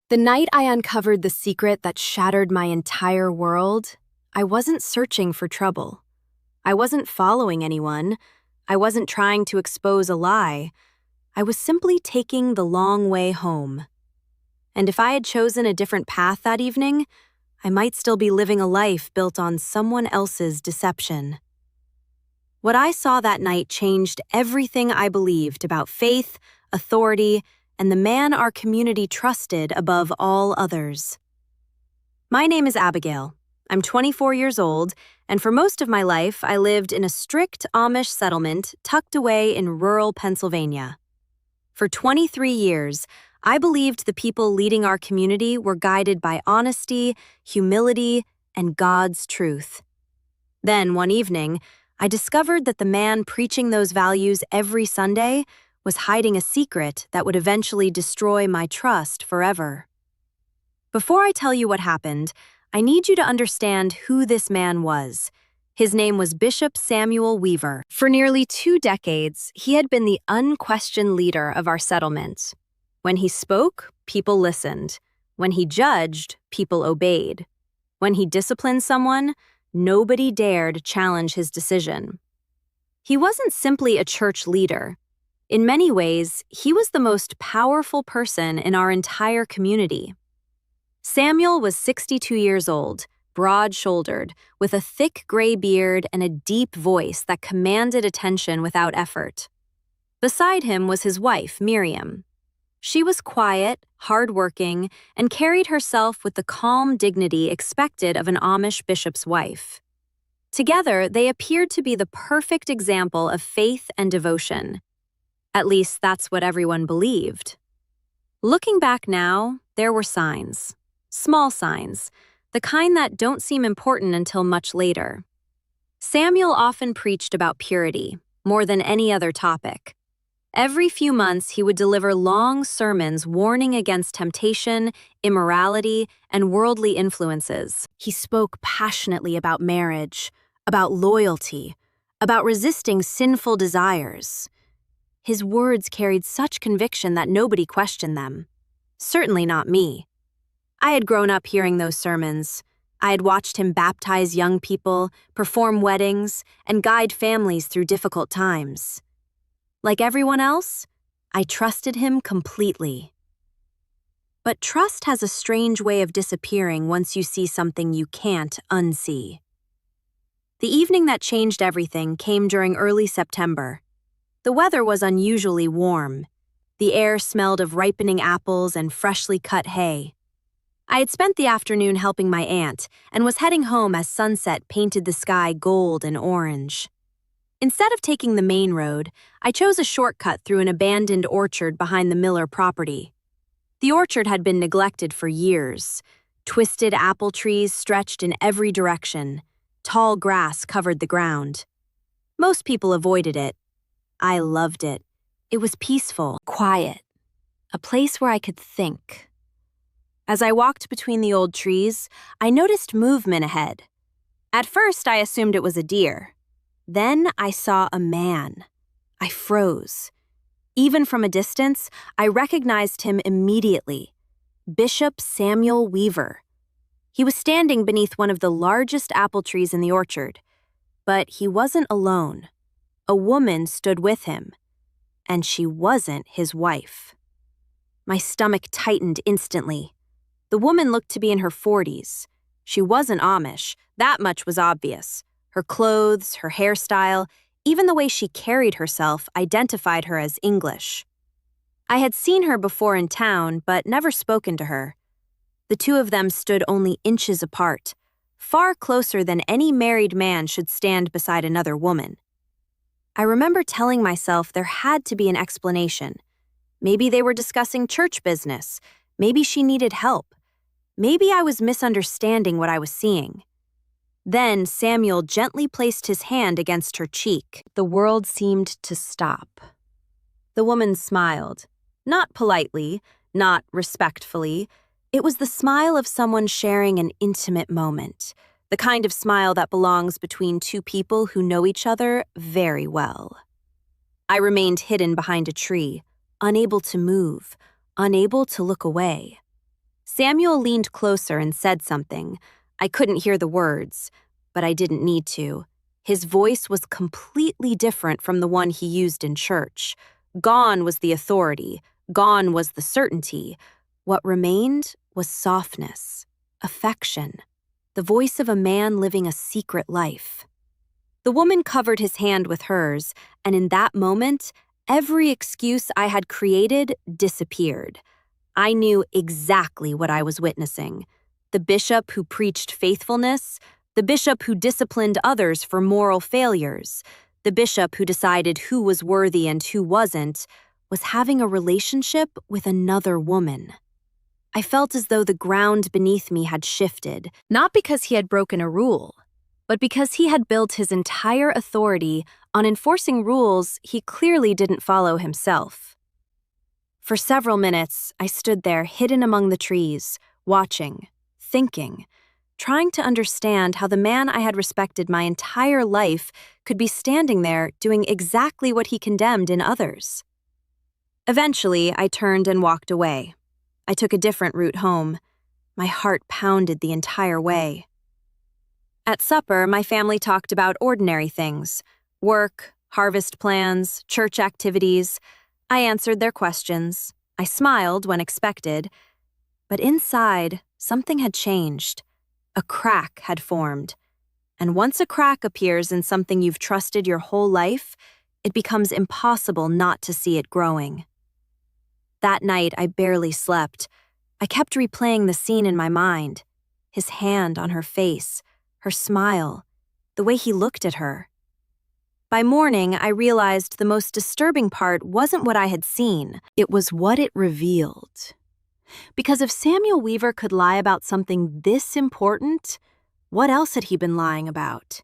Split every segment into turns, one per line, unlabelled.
The night I uncovered the secret that shattered my entire world, I wasn't searching for trouble. I wasn't following anyone. I wasn't trying to expose a lie. I was simply taking the long way home. And if I had chosen a different path that evening, I might still be living a life built on someone else's deception. What I saw that night changed everything I believed about faith, authority, and the man our community trusted above all others. My name is Abigail. I'm 24 years old, and for most of my life, I lived in a strict Amish settlement tucked away in rural Pennsylvania. For 23 years, I believed the people leading our community were guided by honesty, humility, and God's truth. Then, one evening, I discovered that the man preaching those values every Sunday was hiding a secret that would eventually destroy my trust forever. Before I tell you what happened, I need you to understand who this man was. His name was Bishop Samuel Weaver. For nearly 2 decades, he had been the unquestioned leader of our settlement. When he spoke, people listened. When he judged, people obeyed. When he disciplined someone, nobody dared challenge his decision. He wasn't simply a church leader. In many ways, he was the most powerful person in our entire community. Samuel was 62 years old, broad-shouldered, with a thick gray beard and a deep voice that commanded attention without effort. Beside him was his wife, Miriam. She was quiet, hardworking, and carried herself with the calm dignity expected of an Amish bishop's wife. Together, they appeared to be the perfect example of faith and devotion. At least that's what everyone believed. Looking back now, there were signs. Small signs, the kind that don't seem important until much later. Samuel often preached about purity, more than any other topic. Every few months, he would deliver long sermons warning against temptation, immorality, and worldly influences. He spoke passionately about marriage, about loyalty, about resisting sinful desires. His words carried such conviction that nobody questioned them. Certainly not me. I had grown up hearing those sermons. I had watched him baptize young people, perform weddings, and guide families through difficult times. Like everyone else, I trusted him completely. But trust has a strange way of disappearing once you see something you can't unsee. The evening that changed everything came during early September. The weather was unusually warm. The air smelled of ripening apples and freshly cut hay. I had spent the afternoon helping my aunt and was heading home as sunset painted the sky gold and orange. Instead of taking the main road, I chose a shortcut through an abandoned orchard behind the Miller property. The orchard had been neglected for years. Twisted apple trees stretched in every direction. Tall grass covered the ground. Most people avoided it. I loved it. It was peaceful, quiet, a place where I could think. As I walked between the old trees, I noticed movement ahead. At first, I assumed it was a deer. Then I saw a man. I froze. Even from a distance, I recognized him immediately. Bishop Samuel Weaver. He was standing beneath one of the largest apple trees in the orchard. But he wasn't alone. A woman stood with him. And she wasn't his wife. My stomach tightened instantly. The woman looked to be in her 40s. She wasn't Amish, that much was obvious. Her clothes, her hairstyle, even the way she carried herself identified her as English. I had seen her before in town, but never spoken to her. The two of them stood only inches apart, far closer than any married man should stand beside another woman. I remember telling myself there had to be an explanation. Maybe they were discussing church business. Maybe she needed help. Maybe I was misunderstanding what I was seeing. Then Samuel gently placed his hand against her cheek. The world seemed to stop. The woman smiled. Not politely, not respectfully. It was the smile of someone sharing an intimate moment, the kind of smile that belongs between two people who know each other very well. I remained hidden behind a tree, unable to move, unable to look away. Samuel leaned closer and said something. I couldn't hear the words, but I didn't need to. His voice was completely different from the one he used in church. Gone was the authority. Gone was the certainty. What remained was softness, affection, the voice of a man living a secret life. The woman covered his hand with hers, and in that moment, every excuse I had created disappeared. I knew exactly what I was witnessing. The bishop who preached faithfulness, the bishop who disciplined others for moral failures, the bishop who decided who was worthy and who wasn't, was having a relationship with another woman. I felt as though the ground beneath me had shifted, not because he had broken a rule, but because he had built his entire authority on enforcing rules he clearly didn't follow himself. For several minutes, I stood there hidden among the trees, watching, thinking, trying to understand how the man I had respected my entire life could be standing there doing exactly what he condemned in others. Eventually, I turned and walked away. I took a different route home. My heart pounded the entire way. At supper, my family talked about ordinary things: work, harvest plans, church activities. I answered their questions. I smiled when expected. But inside, something had changed. A crack had formed. And once a crack appears in something you've trusted your whole life, it becomes impossible not to see it growing. That night, I barely slept. I kept replaying the scene in my mind. His hand on her face, her smile, the way he looked at her. By morning, I realized the most disturbing part wasn't what I had seen, it was what it revealed. Because if Samuel Weaver could lie about something this important, what else had he been lying about?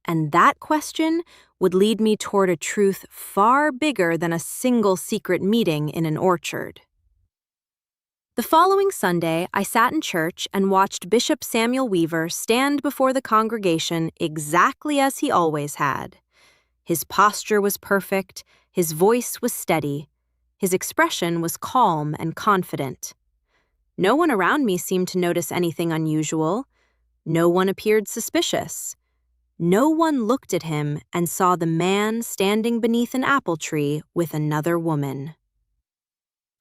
And that question would lead me toward a truth far bigger than a single secret meeting in an orchard. The following Sunday, I sat in church and watched Bishop Samuel Weaver stand before the congregation exactly as he always had. His posture was perfect, his voice was steady, his expression was calm and confident. No one around me seemed to notice anything unusual. No one appeared suspicious. No one looked at him and saw the man standing beneath an apple tree with another woman.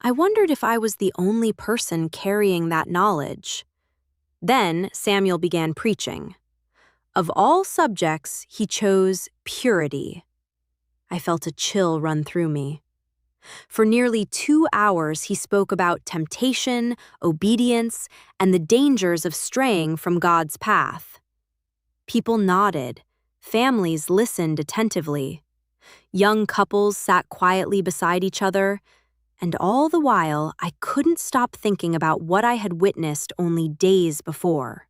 I wondered if I was the only person carrying that knowledge. Then Samuel began preaching. Of all subjects, he chose purity. I felt a chill run through me. For nearly 2 hours, he spoke about temptation, obedience, and the dangers of straying from God's path. People nodded. Families listened attentively. Young couples sat quietly beside each other, and all the while, I couldn't stop thinking about what I had witnessed only days before.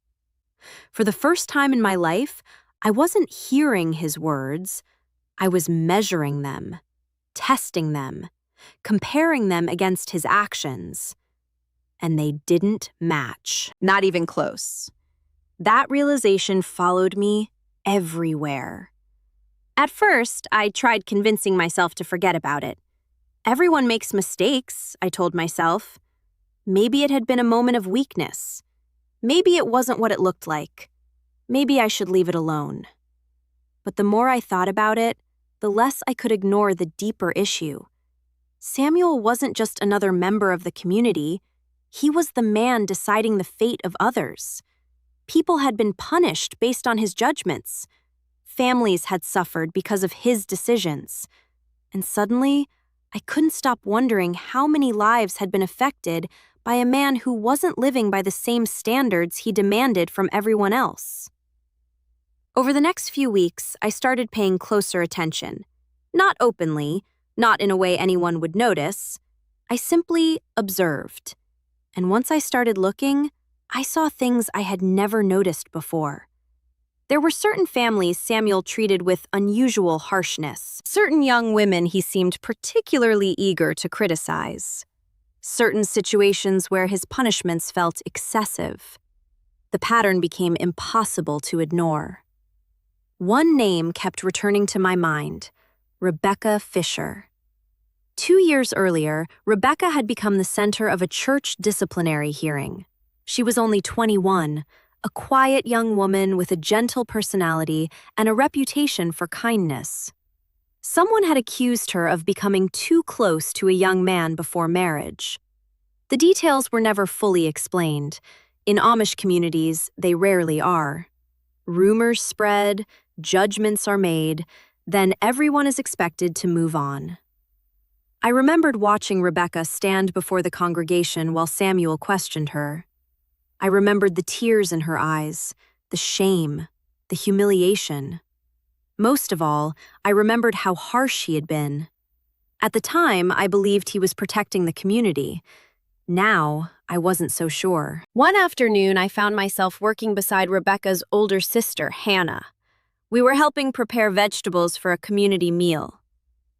For the first time in my life, I wasn't hearing his words. I was measuring them, testing them, comparing them against his actions. And they didn't match. Not even close. That realization followed me everywhere. At first, I tried convincing myself to forget about it. Everyone makes mistakes, I told myself. Maybe it had been a moment of weakness. Maybe it wasn't what it looked like. Maybe I should leave it alone. But the more I thought about it, the less I could ignore the deeper issue. Samuel wasn't just another member of the community. He was the man deciding the fate of others. People had been punished based on his judgments. Families had suffered because of his decisions. And suddenly, I couldn't stop wondering how many lives had been affected by a man who wasn't living by the same standards he demanded from everyone else. Over the next few weeks, I started paying closer attention. Not openly, not in a way anyone would notice. I simply observed. And once I started looking, I saw things I had never noticed before. There were certain families Samuel treated with unusual harshness. Certain young women he seemed particularly eager to criticize. Certain situations where his punishments felt excessive. The pattern became impossible to ignore. One name kept returning to my mind: Rebecca Fisher. 2 years earlier, Rebecca had become the center of a church disciplinary hearing. She was only 21, a quiet young woman with a gentle personality and a reputation for kindness. Someone had accused her of becoming too close to a young man before marriage. The details were never fully explained. In Amish communities, they rarely are. Rumors spread, judgments are made, then everyone is expected to move on. I remembered watching Rebecca stand before the congregation while Samuel questioned her. I remembered the tears in her eyes, the shame, the humiliation. Most of all, I remembered how harsh he had been. At the time, I believed he was protecting the community. Now, I wasn't so sure. One afternoon, I found myself working beside Rebecca's older sister, Hannah. We were helping prepare vegetables for a community meal.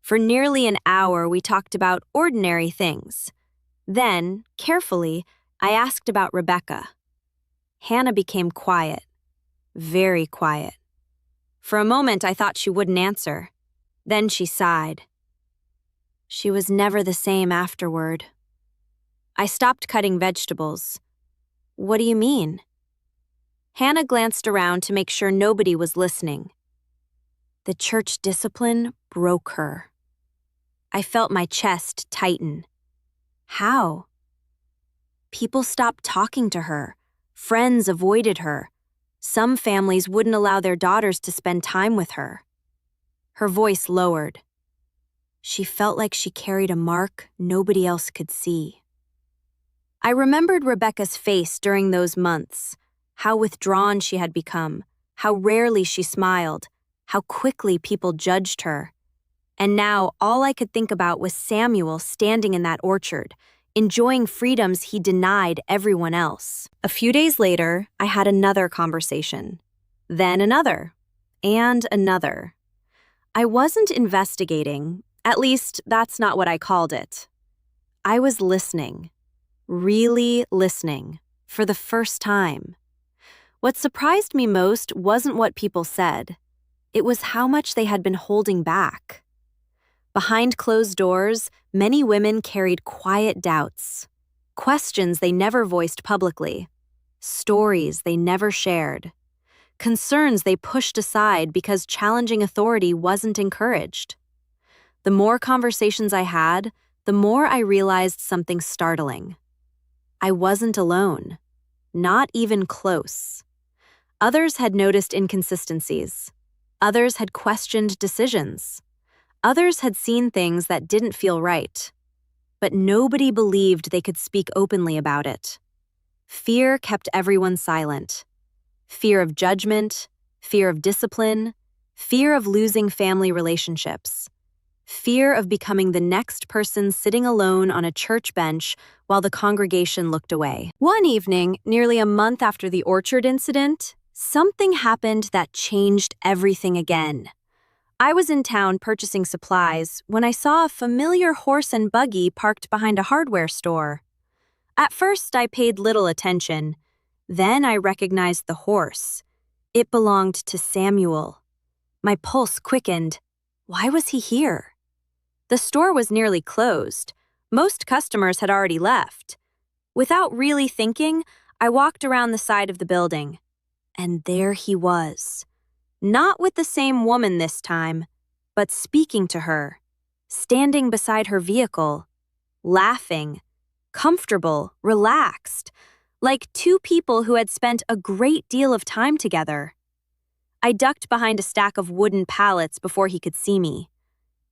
For nearly an hour, we talked about ordinary things. Then, carefully, I asked about Rebecca. Hannah became quiet, very quiet. For a moment, I thought she wouldn't answer. Then she sighed. She was never the same afterward. I stopped cutting vegetables. What do you mean? Hannah glanced around to make sure nobody was listening. The church discipline broke her. I felt my chest tighten. How? People stopped talking to her. Friends avoided her. Some families wouldn't allow their daughters to spend time with her. Her voice lowered. She felt like she carried a mark nobody else could see. I remembered Rebecca's face during those months, how withdrawn she had become, how rarely she smiled, how quickly people judged her. And now all I could think about was Samuel standing in that orchard, enjoying freedoms he denied everyone else. A few days later, I had another conversation. Then another. And another. I wasn't investigating. At least, that's not what I called it. I was listening. Really listening. For the first time. What surprised me most wasn't what people said. It was how much they had been holding back. Behind closed doors, many women carried quiet doubts, questions they never voiced publicly, stories they never shared, concerns they pushed aside because challenging authority wasn't encouraged. The more conversations I had, the more I realized something startling. I wasn't alone, not even close. Others had noticed inconsistencies. Others had questioned decisions. Others had seen things that didn't feel right, but nobody believed they could speak openly about it. Fear kept everyone silent. Fear of judgment, fear of discipline, fear of losing family relationships, fear of becoming the next person sitting alone on a church bench while the congregation looked away. One evening, nearly a month after the orchard incident, something happened that changed everything again. I was in town purchasing supplies when I saw a familiar horse and buggy parked behind a hardware store. At first, I paid little attention. Then I recognized the horse. It belonged to Samuel. My pulse quickened. Why was he here? The store was nearly closed. Most customers had already left. Without really thinking, I walked around the side of the building. And there he was. Not with the same woman this time, but speaking to her, standing beside her vehicle, laughing, comfortable, relaxed, like two people who had spent a great deal of time together. I ducked behind a stack of wooden pallets before he could see me.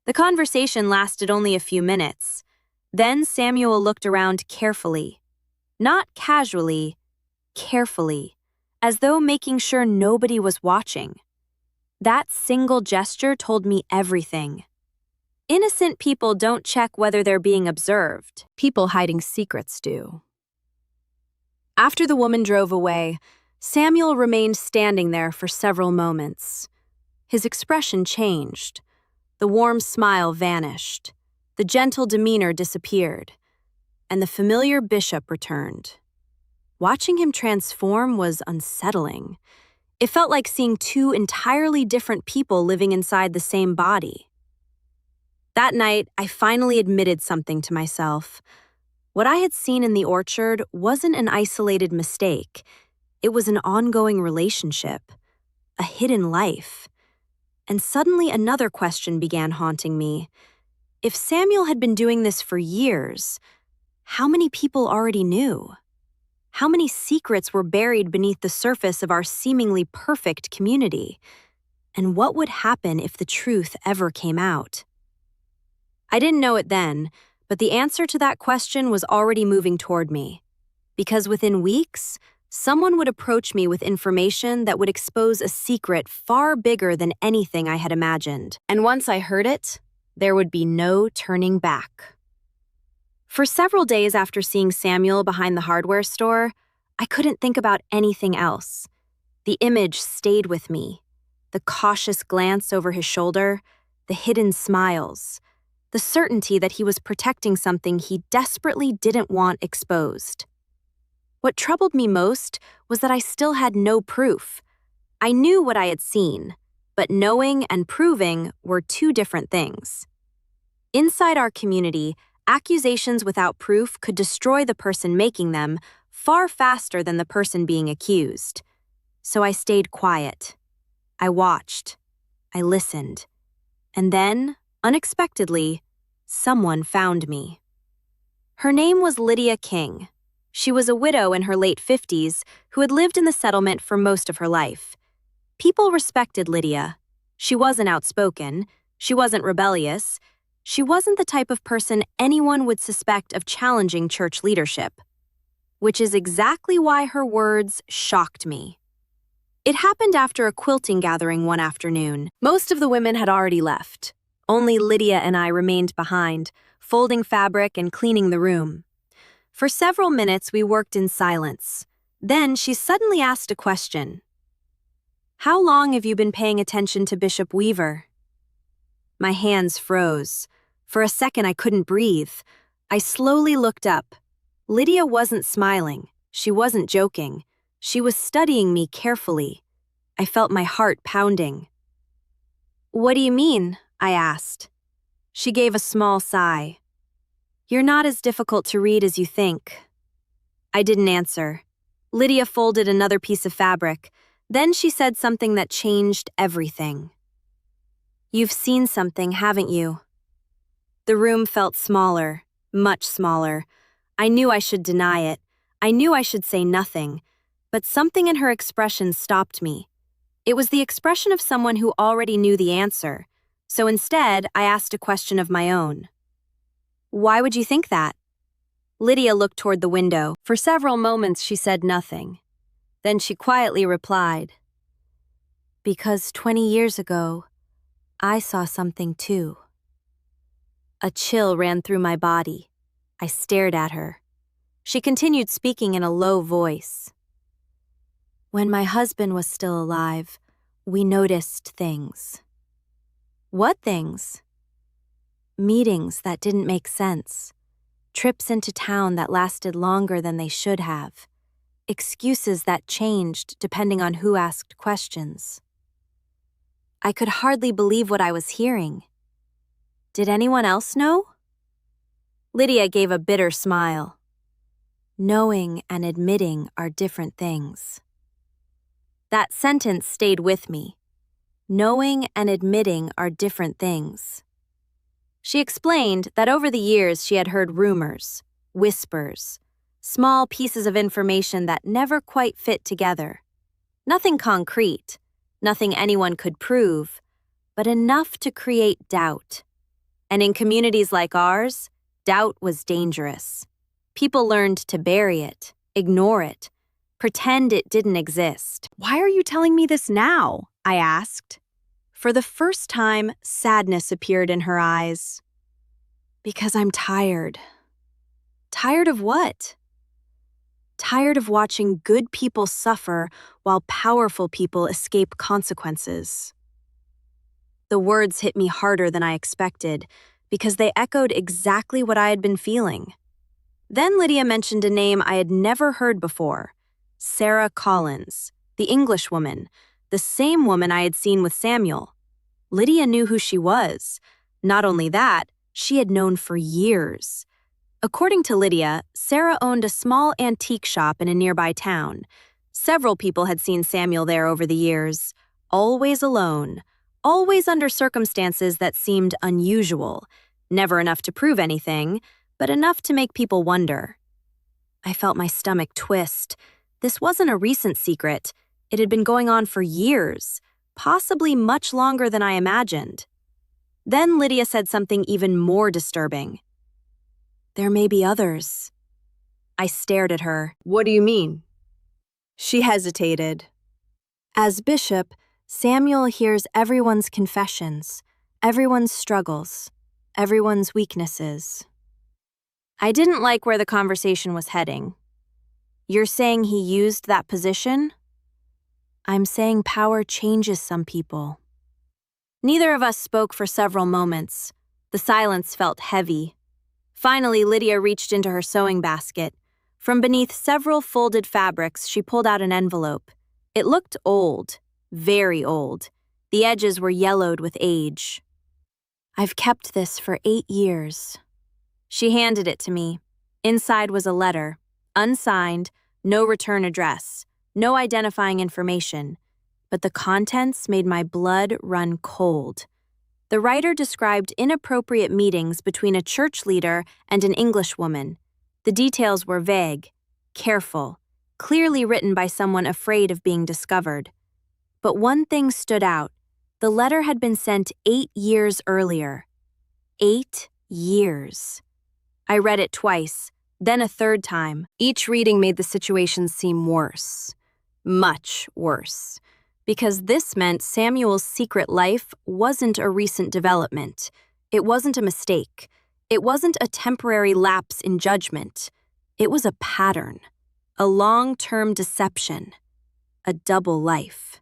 The conversation lasted only a few minutes. Then Samuel looked around carefully. Not casually, carefully, as though making sure nobody was watching. That single gesture told me everything. Innocent people don't check whether they're being observed. People hiding secrets do. After the woman drove away, Samuel remained standing there for several moments. His expression changed. The warm smile vanished. The gentle demeanor disappeared. And the familiar bishop returned. Watching him transform was unsettling. It felt like seeing two entirely different people living inside the same body. That night, I finally admitted something to myself. What I had seen in the orchard wasn't an isolated mistake. It was an ongoing relationship, a hidden life. And suddenly another question began haunting me. If Samuel had been doing this for years, how many people already knew? How many secrets were buried beneath the surface of our seemingly perfect community? And what would happen if the truth ever came out? I didn't know it then, but the answer to that question was already moving toward me. Because within weeks, someone would approach me with information that would expose a secret far bigger than anything I had imagined. And once I heard it, there would be no turning back. For several days after seeing Samuel behind the hardware store, I couldn't think about anything else. The image stayed with me. The cautious glance over his shoulder, the hidden smiles, the certainty that he was protecting something he desperately didn't want exposed. What troubled me most was that I still had no proof. I knew what I had seen, but knowing and proving were two different things. Inside our community, accusations without proof could destroy the person making them far faster than the person being accused. So I stayed quiet. I watched. I listened. And then, unexpectedly, someone found me. Her name was Lydia King. She was a widow in her late 50s who had lived in the settlement for most of her life. People respected Lydia. She wasn't outspoken. She wasn't rebellious. She wasn't the type of person anyone would suspect of challenging church leadership. Which is exactly why her words shocked me. It happened after a quilting gathering one afternoon. Most of the women had already left. Only Lydia and I remained behind, folding fabric and cleaning the room. For several minutes, we worked in silence. Then she suddenly asked a question. "How long have you been paying attention to Bishop Weaver?" My hands froze. For a second, I couldn't breathe. I slowly looked up. Lydia wasn't smiling. She wasn't joking. She was studying me carefully. I felt my heart pounding. "What do you mean?" I asked. She gave a small sigh. "You're not as difficult to read as you think." I didn't answer. Lydia folded another piece of fabric. Then she said something that changed everything. "You've seen something, haven't you?" The room felt smaller, much smaller. I knew I should deny it. I knew I should say nothing. But something in her expression stopped me. It was the expression of someone who already knew the answer. So instead, I asked a question of my own. "Why would you think that?" Lydia looked toward the window. For several moments, she said nothing. Then she quietly replied, "Because 20 years ago, I saw something too." A chill ran through my body. I stared at her. She continued speaking in a low voice. "When my husband was still alive, we noticed things." "What things?" "Meetings that didn't make sense. Trips into town that lasted longer than they should have. Excuses that changed depending on who asked questions." I could hardly believe what I was hearing. Did anyone else know? Lydia gave a bitter smile. "Knowing and admitting are different things." That sentence stayed with me. Knowing and admitting are different things. She explained that over the years she had heard rumors, whispers, small pieces of information that never quite fit together. Nothing concrete, nothing anyone could prove, but enough to create doubt. And in communities like ours, doubt was dangerous. People learned to bury it, ignore it, pretend it didn't exist. "Why are you telling me this now?" I asked. For the first time, sadness appeared in her eyes. "Because I'm tired." "Tired of what?" "Tired of watching good people suffer while powerful people escape consequences." The words hit me harder than I expected, because they echoed exactly what I had been feeling. Then Lydia mentioned a name I had never heard before, Sarah Collins, the English woman, the same woman I had seen with Samuel. Lydia knew who she was, Not only that, she had known for years. According to Lydia, Sarah owned a small antique shop in a nearby town. Several people had seen Samuel there over the years, always alone, always under circumstances that seemed unusual, never enough to prove anything, but enough to make people wonder. I felt my stomach twist. This wasn't a recent secret. It had been going on for years, possibly much longer than I imagined. Then Lydia said something even more disturbing. "There may be others." I stared at her.
"What do you mean?"
She hesitated. "As bishop, Samuel hears everyone's confessions, everyone's struggles, everyone's weaknesses." I didn't like where the conversation was heading. "You're saying he used that position?" "I'm saying power changes some people." Neither of us spoke for several moments. The silence felt heavy. Finally, Lydia reached into her sewing basket. From beneath several folded fabrics, she pulled out an envelope. It looked old, very old. The edges were yellowed with age. "I've kept this for 8 years. She handed it to me. Inside was a letter, unsigned, no return address, no identifying information, but the contents made my blood run cold. The writer described inappropriate meetings between a church leader and an Englishwoman. The details were vague, careful, clearly written by someone afraid of being discovered. But one thing stood out. The letter had been sent 8 years earlier. 8 years. I read it twice, then a third time. Each reading made the situation seem worse. Much worse. Because this meant Samuel's secret life wasn't a recent development. It wasn't a mistake. It wasn't a temporary lapse in judgment. It was a pattern. A long-term deception. A double life.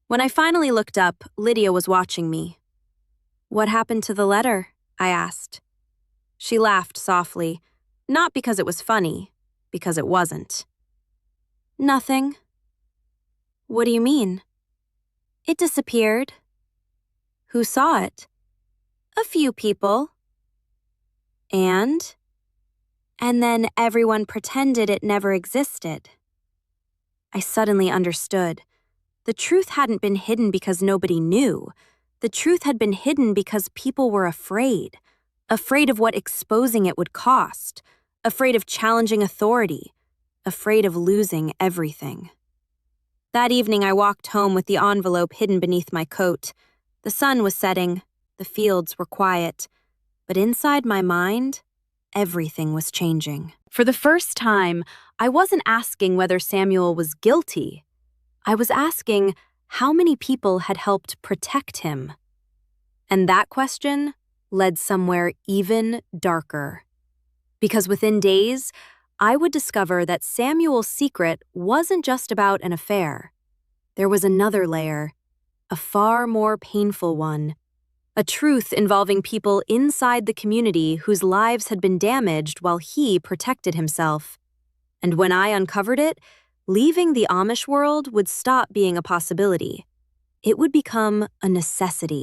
When I finally looked up, Lydia was watching me. "What happened to the letter?" I asked. She laughed softly, not because it was funny, because it wasn't. "Nothing." "What do you mean?" "It disappeared." "Who saw it?" "A few people." "And?" "And then everyone pretended it never existed." I suddenly understood. The truth hadn't been hidden because nobody knew. The truth had been hidden because people were afraid. Afraid of what exposing it would cost. Afraid of challenging authority. Afraid of losing everything. That evening I walked home with the envelope hidden beneath my coat. The sun was setting. The fields were quiet. But inside my mind, everything was changing. For the first time, I wasn't asking whether Samuel was guilty. I was asking how many people had helped protect him. And that question led somewhere even darker. Because within days, I would discover that Samuel's secret wasn't just about an affair. There was another layer, a far more painful one. A truth involving people inside the community whose lives had been damaged while he protected himself. And when I uncovered it, leaving the Amish world would stop being a possibility. It would become a necessity.